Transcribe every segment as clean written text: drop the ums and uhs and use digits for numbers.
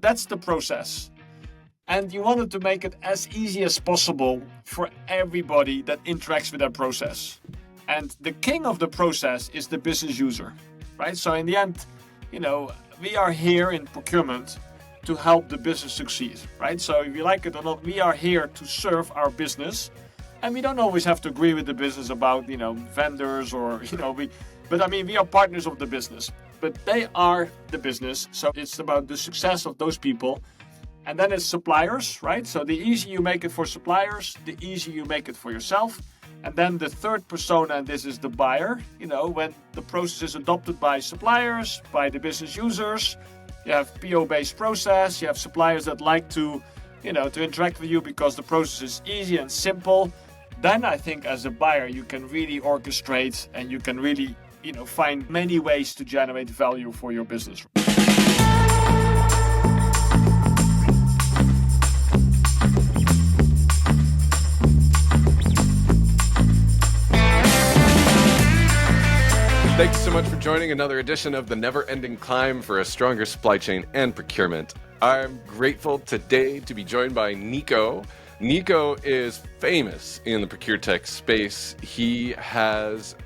That's the process. And you wanted to make it as easy as possible for everybody that interacts with that process. And the king of the process is the business user, right? So in the end, we are here in procurement to help the business succeed, right? So if you like it or not, we are here to serve our business. And we don't always have to agree with the business about, vendors or, but we are partners of the business, but they are the business. So it's about the success of those people. And then it's suppliers, right? So the easier you make it for suppliers, the easier you make it for yourself. And then the third persona, and this is the buyer, when the process is adopted by suppliers, by the business users, you have PO-based process, you have suppliers that like to interact with you because the process is easy and simple. Then I think as a buyer, you can really orchestrate and you can really, find many ways to generate value for your business. Thanks so much for joining another edition of the Never-Ending Climb for a Stronger Supply Chain and Procurement. I'm grateful today to be joined by Nico. Nico is famous in the ProcureTech space. He has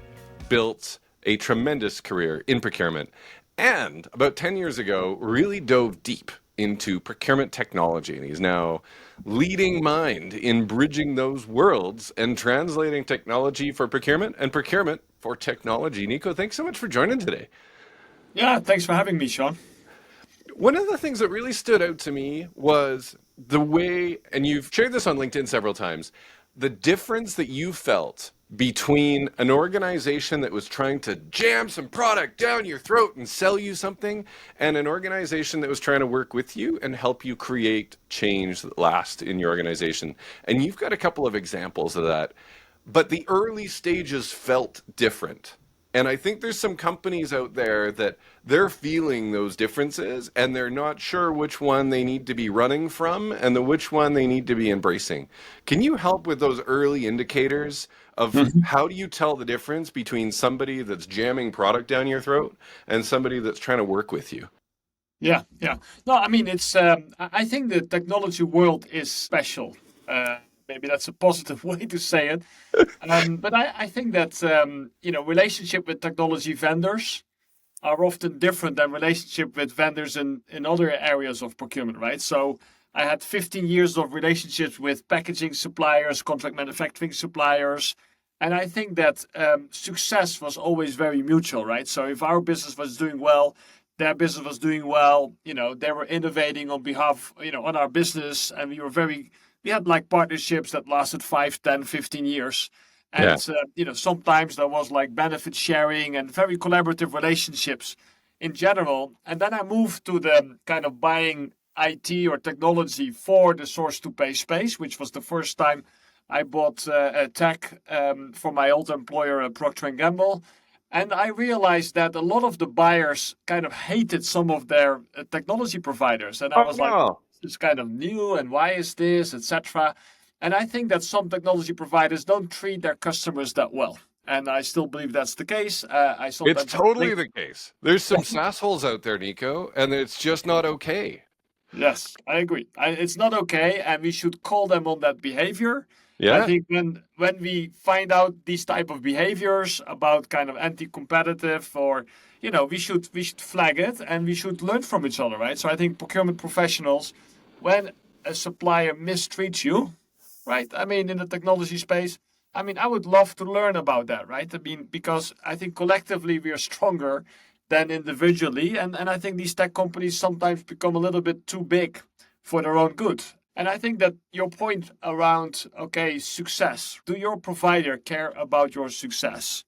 built a tremendous career in procurement and about 10 years ago really dove deep into procurement technology, and he's now leading mind in bridging those worlds and translating technology for procurement and procurement for technology. Nico, thanks so much for joining today. Yeah, thanks for having me, Sean. One of the things that really stood out to me was the way, and you've shared this on LinkedIn several times, the difference that you felt between an organization that was trying to jam some product down your throat and sell you something, and an organization that was trying to work with you and help you create change that lasts in your organization. And you've got a couple of examples of that, but the early stages felt different. And I think there's some companies out there that they're feeling those differences and they're not sure which one they need to be running from and which one they need to be embracing. Can you help with those early indicators of how do you tell the difference between somebody that's jamming product down your throat and somebody that's trying to work with you? Yeah. No, it's. I think the technology world is special. Maybe that's a positive way to say it. But I think that relationship with technology vendors are often different than relationship with vendors in other areas of procurement, right? So I had 15 years of relationships with packaging suppliers, contract manufacturing suppliers. And I think that success was always very mutual, right? So if our business was doing well, their business was doing well, they were innovating on behalf, on our business. And we had like partnerships that lasted 5, 10, 15 years. And, sometimes there was like benefit sharing and very collaborative relationships in general. And then I moved to the kind of buying IT or technology for the source to pay space, which was the first time I bought a tech for my old employer, Procter & Gamble. And I realized that a lot of the buyers kind of hated some of their technology providers. And I was like, it's kind of new and why is this, etc. And I think that some technology providers don't treat their customers that well. And I still believe that's the case. It's totally the case. There's some sassholes out there, Nico, and it's just not okay. Yes, I agree. It's not okay, and we should call them on that behavior. Yeah. I think when we find out these type of behaviors about kind of anti-competitive or, we should flag it and we should learn from each other, right? So I think procurement professionals, when a supplier mistreats you, right? In the technology space, I would love to learn about that, right? Because I think collectively we are stronger than individually. And I think these tech companies sometimes become a little bit too big for their own good. And I think that your point around, success, do your provider care about your success?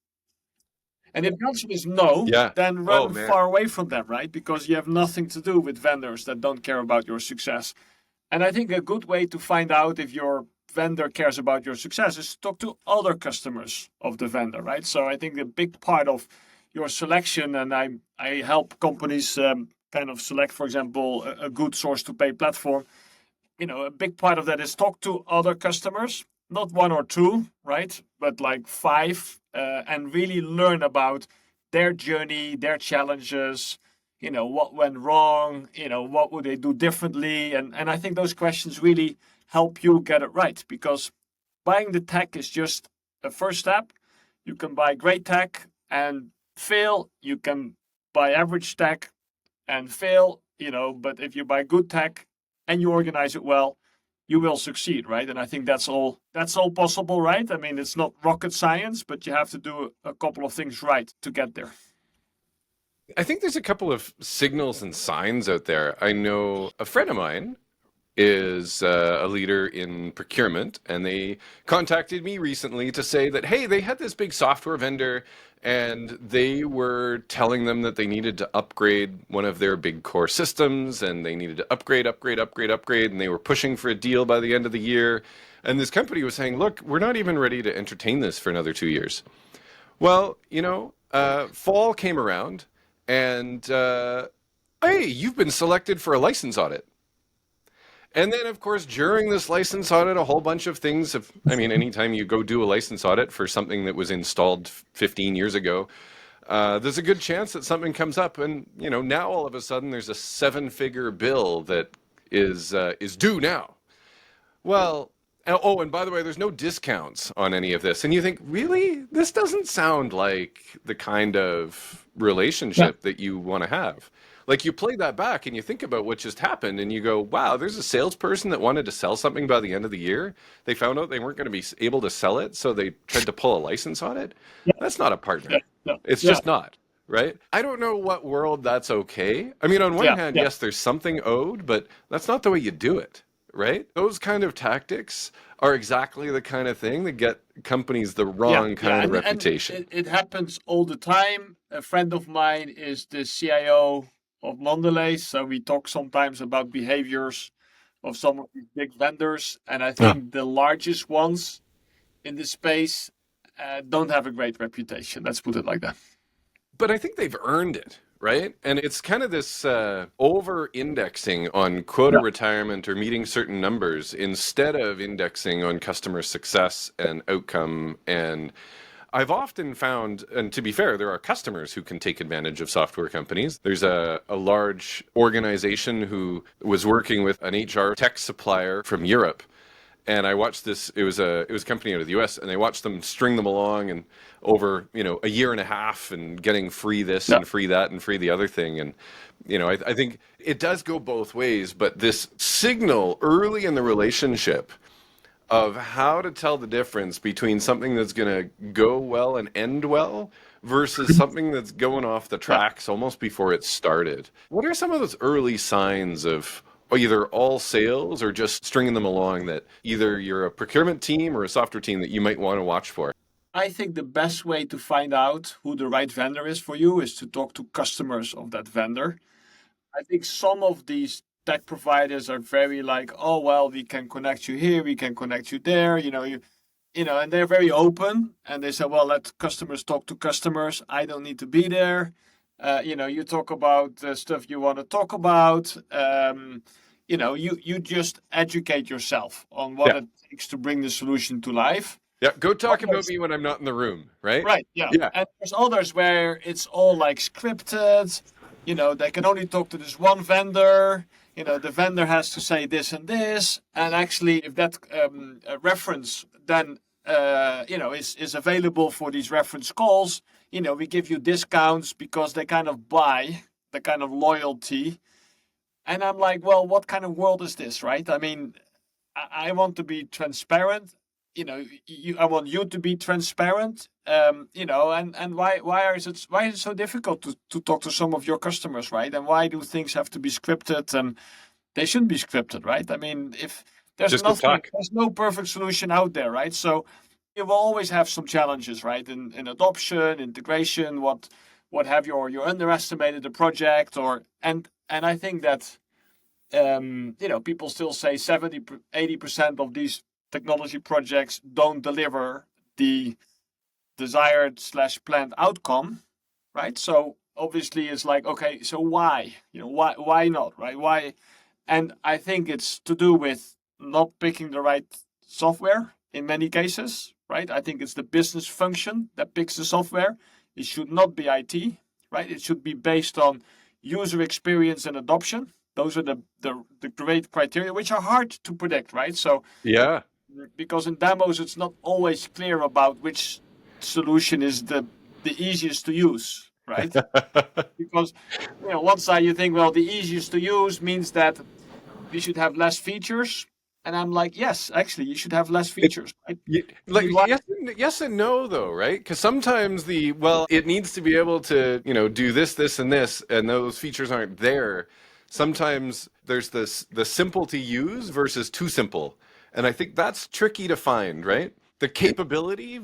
And if the answer is no, then run far away from them, right? Because you have nothing to do with vendors that don't care about your success. And I think a good way to find out if your vendor cares about your success is to talk to other customers of the vendor, right? So I think a big part of your selection, and I help companies kind of select, for example, a good source to pay platform. A big part of that is talk to other customers, not 1 or 2, right? But like 5, and really learn about their journey, their challenges, what went wrong, what would they do differently? And I think those questions really help you get it right, because buying the tech is just a first step. You can buy great tech and fail. You can buy average tech and fail, but if you buy good tech and you organize it well, you will succeed, right? And I think that's all possible, right? I mean, it's not rocket science, but you have to do a couple of things right to get there. I think there's a couple of signals and signs out there. I know a friend of mine is a leader in procurement, and they contacted me recently to say that, hey, they had this big software vendor and they were telling them that they needed to upgrade one of their big core systems, and they needed to upgrade, and they were pushing for a deal by the end of the year. And this company was saying, look, we're not even ready to entertain this for another 2 years. Well, fall came around, and hey, you've been selected for a license audit. And then, of course, during this license audit, a whole bunch of things anytime you go do a license audit for something that was installed 15 years ago, there's a good chance that something comes up. And, now all of a sudden there's a 7-figure bill that is due now. Well, oh, and by the way, there's no discounts on any of this. And you think, really? This doesn't sound like the kind of relationship that you want to have. Like, you play that back and you think about what just happened and you go, wow, there's a salesperson that wanted to sell something by the end of the year. They found out they weren't going to be able to sell it, so they tried to pull a license on it. That's not a partner. It's just not, right? I don't know what world that's okay. I mean, on one hand, yes, there's something owed, but that's not the way you do it, right? Those kind of tactics are exactly the kind of thing that get companies the wrong kind of reputation. And it happens all the time. A friend of mine is the CIO of Mondelez, so we talk sometimes about behaviors of some of these big vendors, and I think the largest ones in this space don't have a great reputation. Let's put it like that. But I think they've earned it, right? And it's kind of this over-indexing on quota retirement or meeting certain numbers instead of indexing on customer success and outcome. And I've often found, and to be fair, there are customers who can take advantage of software companies. There's a large organization who was working with an HR tech supplier from Europe. And I watched this, it was a company out of the US, and they watched them string them along and over, a year and a half, and getting free this and free that and free the other thing. And, I think it does go both ways, but this signal early in the relationship of how to tell the difference between something that's going to go well and end well versus something that's going off the tracks almost before it started. What are some of those early signs of either all sales or just stringing them along that either you're a procurement team or a software team that you might want to watch for? I think the best way to find out who the right vendor is for you is to talk to customers of that vendor. I think some of these tech providers are very like, oh, well, we can connect you here, we can connect you there, and they're very open, and they say, well, let customers talk to customers. I don't need to be there. You talk about the stuff you want to talk about. You just educate yourself on what it takes to bring the solution to life. Yeah, go talk about me when I'm not in the room, right? Right, yeah. And there's others where it's all like scripted. They can only talk to this one vendor. The vendor has to say this and this. And actually, if that reference then, is available for these reference calls, we give you discounts because they kind of buy the kind of loyalty. And I'm like, well, what kind of world is this, right? I mean, I want to be transparent. I want you to be transparent. And why is it so difficult to talk to some of your customers, right? And why do things have to be scripted? And they shouldn't be scripted, right? I mean, if there's no perfect solution out there, right? So you will always have some challenges, right? In adoption, integration, what have you, or you underestimated the project, and I think that people still say 80% of these technology projects don't deliver the desired / planned outcome, right? So obviously it's like, okay, so why? Why not, right? Why? And I think it's to do with not picking the right software in many cases, right? I think it's the business function that picks the software. It should not be IT, right? It should be based on user experience and adoption. Those are the great criteria, which are hard to predict, right? So Yeah. because in demos, it's not always clear about which solution is the easiest to use, right? Because one side you think, well, the easiest to use means that we should have less features, and I'm like, yes, actually, you should have less features. Right? Like UI yes and no though, right? Because sometimes it needs to be able to do this and this, and those features aren't there. Sometimes there's the simple to use versus too simple, and I think that's tricky to find, right? The capability,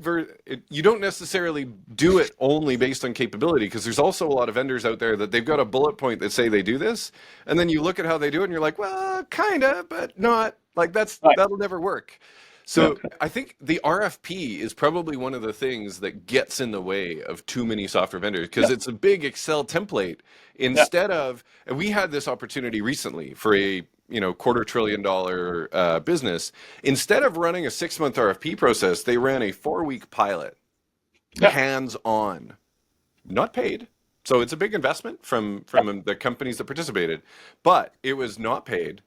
you don't necessarily do it only based on capability, because there's also a lot of vendors out there that they've got a bullet point that say they do this, and then you look at how they do it and you're like, well, kinda, but not. Like right. that'll never work. So I think the RFP is probably one of the things that gets in the way of too many software vendors, because it's a big Excel template instead of, and we had this opportunity recently for a $250 billion business. Instead of running a 6-month RFP process, they ran a 4-week pilot, hands-on, not paid. So it's a big investment from the companies that participated, but it was not paid.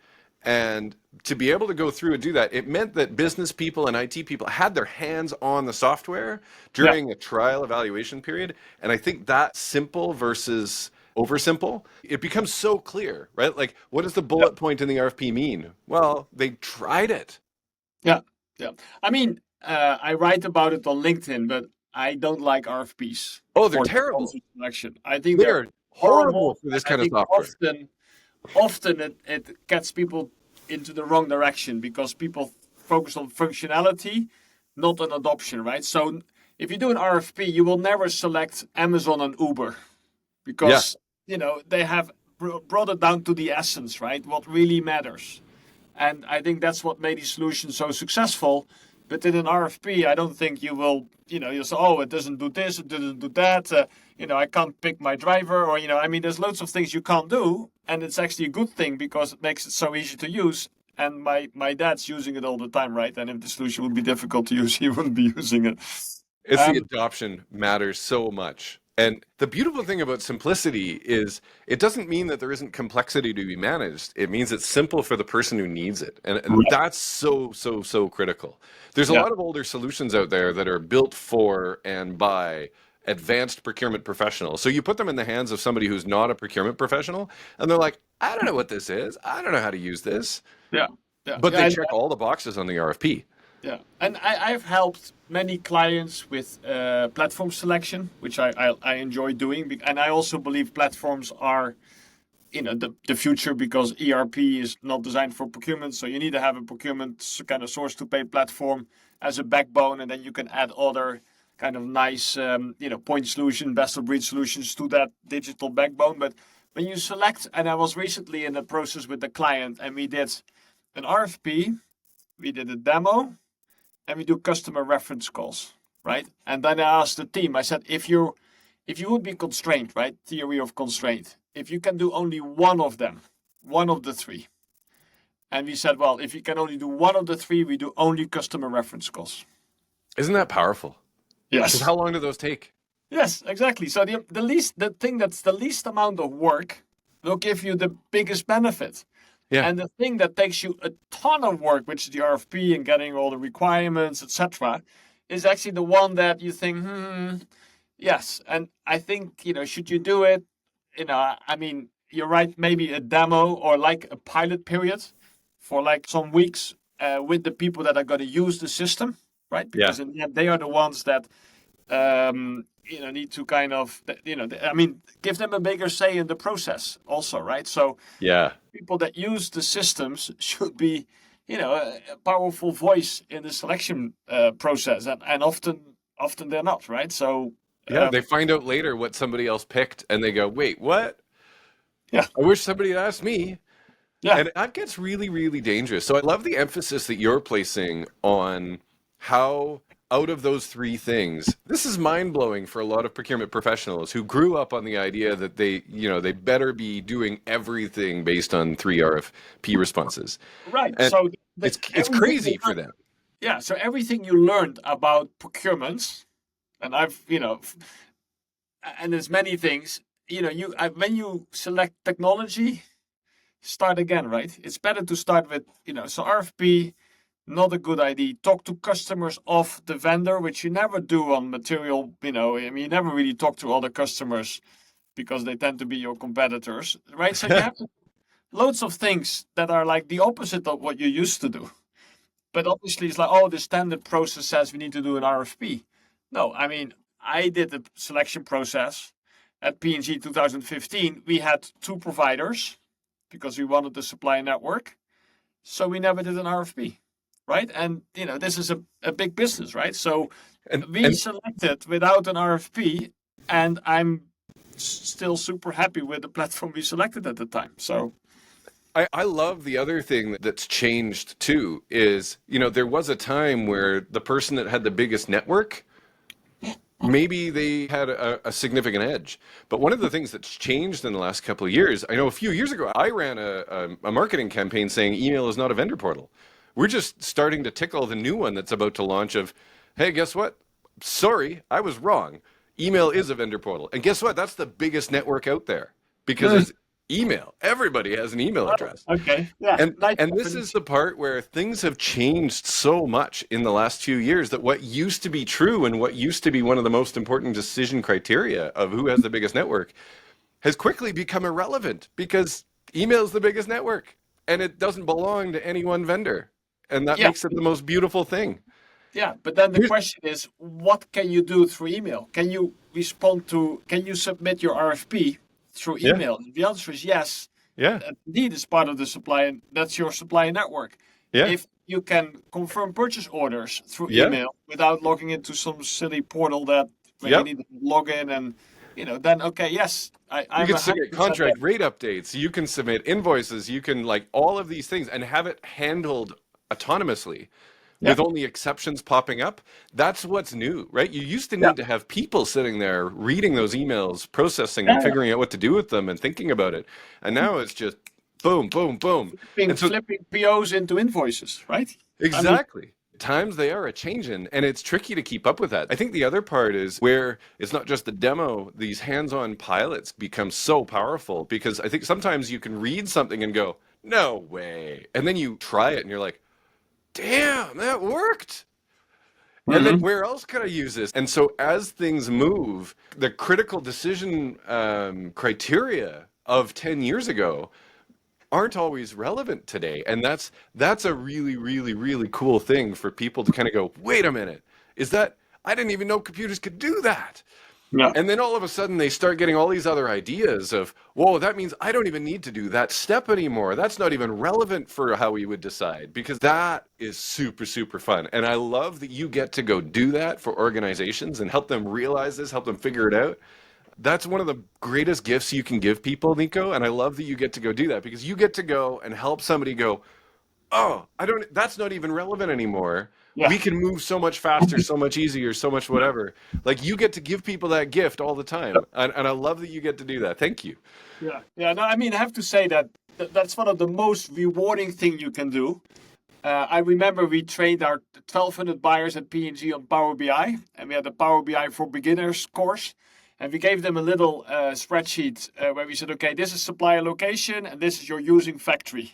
And to be able to go through and do that, it meant that business people and IT people had their hands on the software during a trial evaluation period. And I think that simple versus oversimple, it becomes so clear, right? Like, what does the bullet point in the RFP mean? Well, they tried it. Yeah. I mean, I write about it on LinkedIn, but I don't like RFPs. Oh, they're terrible. Selection. I think They they're are horrible for this I kind of think software. often it gets people into the wrong direction because people focus on functionality, not on adoption, right? So if you do an RFP, you will never select Amazon and Uber because they have brought it down to the essence, right? What really matters. And I think that's what made these solutions so successful. But in an RFP, I don't think you will, you'll say, oh, it doesn't do this, it doesn't do that. I can't pick my driver, or, I mean, there's loads of things you can't do. And it's actually a good thing because it makes it so easy to use. And my dad's using it all the time, right? And if the solution would be difficult to use, he wouldn't be using it. It's the adoption matters so much. And the beautiful thing about simplicity is it doesn't mean that there isn't complexity to be managed. It means it's simple for the person who needs it. And that's so critical. There's a lot of older solutions out there that are built for and by advanced procurement professionals. So you put them in the hands of somebody who's not a procurement professional, and they're like, I don't know what this is. I don't know how to use this. But they check all the boxes on the RFP. Yeah, and I've helped many clients with platform selection, which I enjoy doing, and I also believe platforms are, the future because ERP is not designed for procurement, so you need to have a procurement kind of source to pay platform as a backbone, and then you can add other kind of nice, point solution, best of breed solutions to that digital backbone. But when you select, and I was recently in the process with the client, and we did an RFP, we did a demo, and we do customer reference calls, right? And then I asked the team, I said, if you would be constrained, right? Theory of constraint. If you can do only one of them, one of the three. And we said, well, if you can only do one of the three, we do only customer reference calls. Isn't that powerful? Yes. Because how long do those take? Yes, exactly. So the thing that's the least amount of work will give you the biggest benefit. Yeah. And the thing that takes you a ton of work, which is the RFP and getting all the requirements, etc., is actually the one that you think, yes. And I think, should you do it? I mean, you're right, maybe a demo or like a pilot period for like some weeks with the people that are going to use the system, right? Because in the end, they are the ones that, need to kind of, give them a bigger say in the process also, right? So people that use the systems should be, a powerful voice in the selection process, and often they're not, right? So they find out later what somebody else picked, and they go, "Wait, what? Yeah, I wish somebody had asked me." Yeah, and that gets really, really dangerous. So I love the emphasis that you're placing on how, out of those three things, this is mind-blowing for a lot of procurement professionals who grew up on the idea that they better be doing everything based on 3 RFP responses. Right. And so it's crazy for them. Yeah. So everything you learned about procurements, and and there's many things, when you select technology, start again, right? It's better to start with, so RFP, not a good idea. Talk to customers of the vendor, which you never do on material. You never really talk to other customers because they tend to be your competitors, right? So you have loads of things that are like the opposite of what you used to do. But obviously, it's like, oh, the standard process says we need to do an RFP. No, I did the selection process at P&G 2015. We had two providers because we wanted the supply network. So we never did an RFP, right? And, this is a big business, right? So we and selected without an RFP, and I'm still super happy with the platform we selected at the time. So I love the other thing that's changed too is, there was a time where the person that had the biggest network, maybe they had a significant edge. But one of the things that's changed in the last couple of years, I know a few years ago, I ran a marketing campaign saying email is not a vendor portal. We're just starting to tickle the new one that's about to launch of, hey, guess what? Sorry, I was wrong. Email is a vendor portal. And guess what? That's the biggest network out there because it's email. Everybody has an email address. okay, yeah, And nice and this definition. is the part where things have changed so much in the last few years that what used to be true and what used to be one of the most important decision criteria of who has the biggest network has quickly become irrelevant because email is the biggest network and it doesn't belong to any one vendor. And that Yeah, makes it the most beautiful thing. yeah. But then the Here's- question is, what can you do through email? Can you can you submit your RFP through Yeah. email? The answer is yes. Yeah. That indeed is part of the supply. That's your supply network. Yeah. If you can confirm purchase orders through Yeah. email without logging into some silly portal where you Yep. need to log in and then okay, yes, You I'm can a submit 100% contract rate updates. You can submit invoices. You can like all of these things and have it handled autonomously yeah, with only exceptions popping up. That's what's new, right? You used to yeah, need to have people sitting there reading those emails, processing them, yeah, figuring out what to do with them and thinking about it. And now it's just boom, boom, boom. And so flipping POs into invoices, right? I mean, exactly. Times they are a changing, and it's tricky to keep up with that. I think the other part is where it's not just the demo, these hands-on pilots become so powerful because I think sometimes you can read something and go, no way. And then you try it and you're like, damn, that worked. And then mhm. where else could I use this? And so as things move, the critical decision criteria of 10 years ago aren't always relevant today. And that's a really, really, really cool thing for people to kind of go, wait a minute, I didn't even know computers could do that. Yeah, And then all of a sudden they start getting all these other ideas of, whoa, that means I don't even need to do that step anymore. That's not even relevant for how we would decide because that is super, super fun. And I love that you get to go do that for organizations and help them realize this, help them figure it out. That's one of the greatest gifts you can give people, Nico. And I love that you get to go do that because you get to go and help somebody go, oh, that's not even relevant anymore. yeah, We can move so much faster, so much easier, so much whatever. Like you get to give people that gift all the time. And I love that you get to do that. Thank you. yeah, yeah. No, I have to say that's one of the most rewarding thing you can do. I remember we trained our 1,200 buyers at P&G on Power BI, and we had a Power BI for Beginners course. And we gave them a little spreadsheet where we said, okay, this is supplier location, and this is your using factory.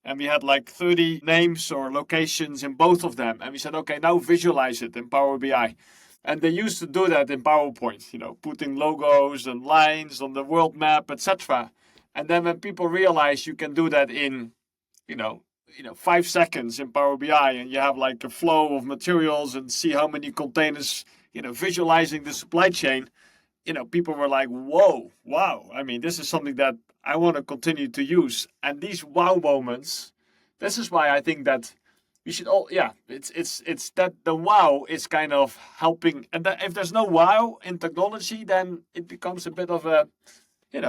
And we had like 30 names or locations in both of them. And we said, okay, now visualize it in Power BI. And they used to do that in PowerPoint, putting logos and lines on the world map, etc. And then when people realize you can do that in, you know, 5 seconds in Power BI, and you have like a flow of materials and see how many containers, visualizing the supply chain, people were like, whoa, wow. This is something that I want to continue to use. And these wow moments, this is why I think that we should all, yeah, it's that the wow is kind of helping. And that if there's no wow in technology, then it becomes a bit of a, It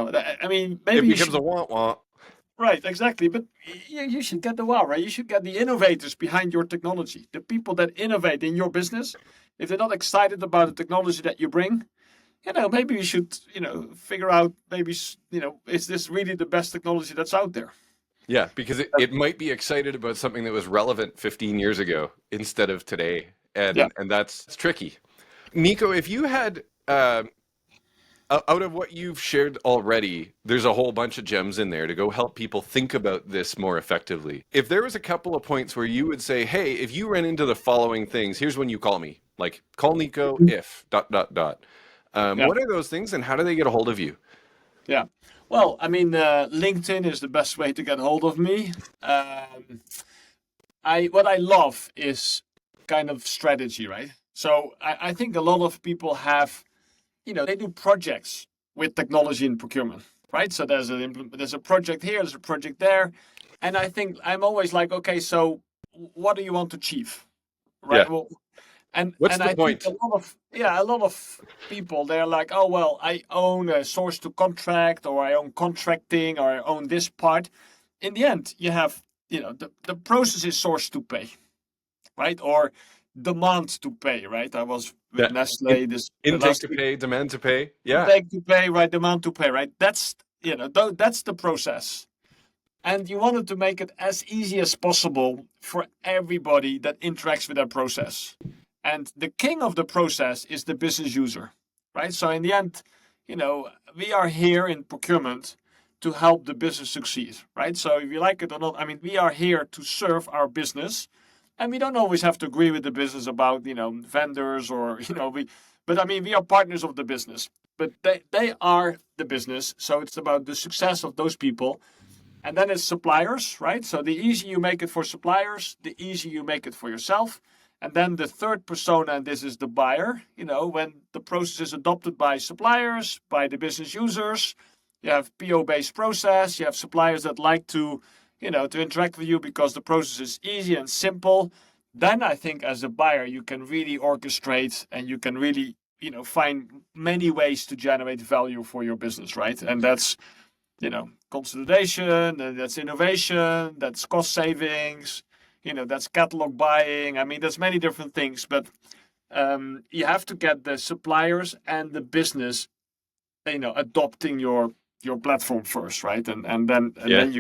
maybe you becomes should, a want. right, exactly. But you should get the wow, right? You should get the innovators behind your technology, the people that innovate in your business. If they're not excited about the technology that you bring, maybe we should, figure out maybe, is this really the best technology that's out there? Yeah, because it might be excited about something that was relevant 15 years ago instead of today. Yeah. And that's tricky. Nico, if you had out of what you've shared already, there's a whole bunch of gems in there to go help people think about this more effectively. If there was a couple of points where you would say, hey, if you ran into the following things, here's when you call me. Like, call Nico if dot dot dot. Yeah. What are those things, and how do they get a hold of you? Yeah. Well, I mean, LinkedIn is the best way to get hold of me. What I love is kind of strategy, right? So I think a lot of people have, they do projects with technology and procurement, right? So there's a project here, there's a project there, and I think I'm always like, okay, so what do you want to achieve, right? Yeah. Well, What's and the I think point? a lot of people, they're like, oh well, I own a source to contract, or I own contracting, or I own this part. In the end, you have, the process is source to pay, right? Or demand to pay, right? I was with Yeah. In, Nestle this intake last to week. pay, demand to pay. Yeah. Intake to pay, right? Demand to pay, right? That's, that's the process. And you wanted to make it as easy as possible for everybody that interacts with that process. And the king of the process is the business user, right? So in the end, we are here in procurement to help the business succeed, right? So if you like it or not, I mean, we are here to serve our business, and we don't always have to agree with the business about, vendors or, but I mean, we are partners of the business, but they are the business. So it's about the success of those people. And then it's suppliers, right? So the easier you make it for suppliers, the easier you make it for yourself. And then the third persona, and this is the buyer, when the process is adopted by suppliers, by the business users, you have PO-based process, you have suppliers that like to interact with you because the process is easy and simple. Then I think as a buyer, you can really orchestrate and you can really, find many ways to generate value for your business, right? And that's, consolidation, and that's innovation, that's cost savings, that's catalog buying. I mean, there's many different things, but you have to get the suppliers and the business, adopting your platform first, right? Yeah. Then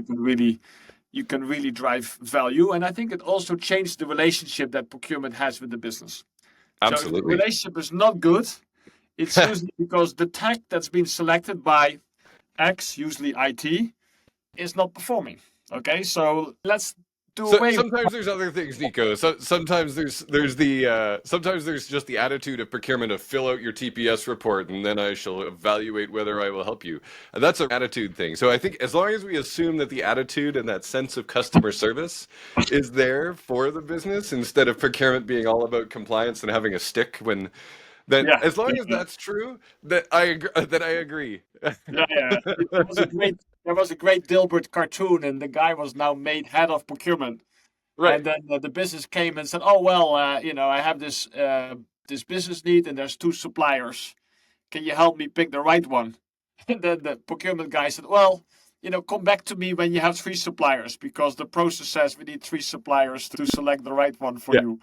you can really drive value. And I think it also changed the relationship that procurement has with the business. So if the Absolutely. relationship is not good, it's usually because the tech that's been selected by X, usually IT, is not performing. Okay, so let's do So away with. sometimes there's other things, Nico. So sometimes sometimes there's just the attitude of procurement of fill out your TPS report and then I shall evaluate whether I will help you. And that's an attitude thing. So I think as long as we assume that the attitude and that sense of customer service is there for the business instead of procurement being all about compliance and having a stick when then Yeah, as long yeah, as that's true, that I agree. yeah. There was a great Dilbert cartoon, and the guy was now made head of procurement. Right. And then the business came and said, "Oh well, I have this business need, and there's two suppliers. Can you help me pick the right one?" And then the procurement guy said, "Well, come back to me when you have three suppliers, because the process says we need three suppliers to select the right one for Yeah. you."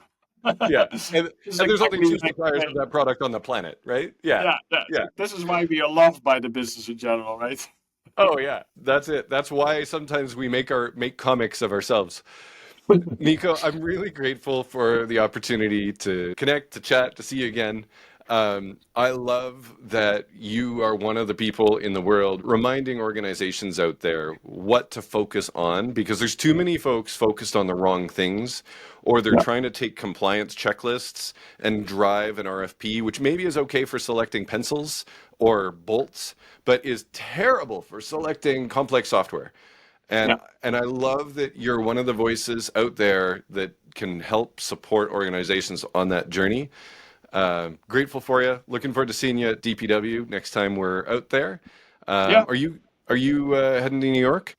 Yeah. And This is and there's only exactly two like suppliers of that product on the planet, right? Yeah. yeah, yeah. Yeah. This is why we are loved by the business in general, right? Oh yeah. That's it. That's why sometimes we make comics of ourselves. Nico, I'm really grateful for the opportunity to connect, to chat, to see you again. I love that you are one of the people in the world reminding organizations out there what to focus on because there's too many folks focused on the wrong things, or they're Yeah, trying to take compliance checklists and drive an RFP, which maybe is okay for selecting pencils or bolts, but is terrible for selecting complex software. And yeah, and I love that you're one of the voices out there that can help support organizations on that journey. Grateful for you. Looking forward to seeing you at DPW next time we're out there. yeah. Are you heading to New York?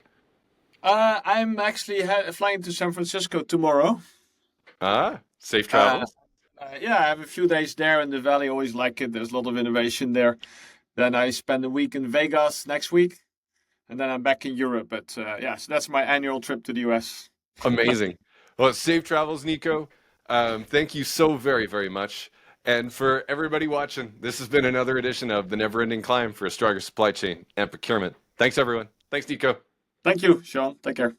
I'm actually flying to San Francisco tomorrow. Ah, safe Uh, travels. yeah, I have a few days there in the valley. Always like it. There's a lot of innovation there. Then I spend a week in Vegas next week, and then I'm back in Europe. But yeah, so that's my annual trip to the US. Amazing. Well, safe travels, Nico. Thank you so very, very much. And for everybody watching, this has been another edition of the Never-Ending Climb for a Stronger Supply Chain and Procurement. Thanks, everyone. Thanks, Nico. Thank you, Sean. Take care.